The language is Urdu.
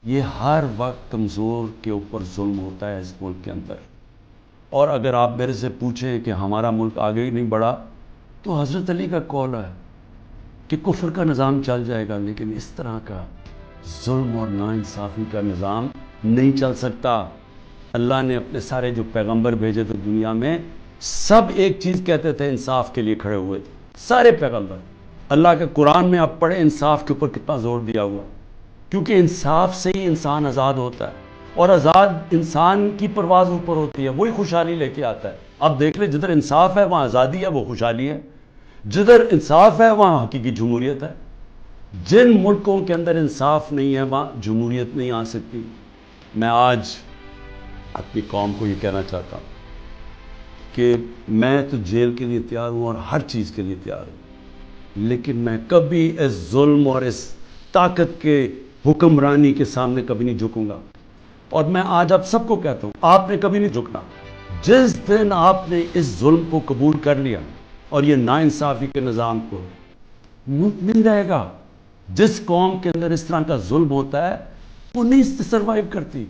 یہ ہر وقت کمزور کے اوپر ظلم ہوتا ہے اس ملک کے اندر. اور اگر آپ میرے سے پوچھیں کہ ہمارا ملک آگے ہی نہیں بڑھا تو حضرت علی کا قول ہے کہ کفر کا نظام چل جائے گا لیکن اس طرح کا ظلم اور ناانصافی کا نظام نہیں چل سکتا. اللہ نے اپنے سارے جو پیغمبر بھیجے تھے دنیا میں سب ایک چیز کہتے تھے، انصاف کے لیے کھڑے ہوئے تھے سارے پیغمبر. اللہ کے قرآن میں آپ پڑھیں انصاف کے اوپر کتنا زور دیا ہوا، کیونکہ انصاف سے ہی انسان آزاد ہوتا ہے اور آزاد انسان کی پرواز اوپر ہوتی ہے، وہی خوشحالی لے کے آتا ہے. اب دیکھ لیں جدھر انصاف ہے وہاں آزادی ہے، وہ خوشحالی ہے. جدھر انصاف ہے وہاں حقیقی جمہوریت ہے. جن ملکوں کے اندر انصاف نہیں ہے وہاں جمہوریت نہیں آ سکتی. میں آج اپنی قوم کو یہ کہنا چاہتا ہوں کہ میں تو جیل کے لیے تیار ہوں اور ہر چیز کے لیے تیار ہوں، لیکن میں کبھی اس ظلم اور اس طاقت کے حکمرانی کے سامنے کبھی نہیں جھکوں گا. اور میں آج آپ سب کو کہتا ہوں آپ نے کبھی نہیں جھکنا. جس دن آپ نے اس ظلم کو قبول کر لیا اور یہ ناانصافی کے نظام کو، ملک مل جائے گا. جس قوم کے اندر اس طرح کا ظلم ہوتا ہے وہ نہیں سروائیو کرتی.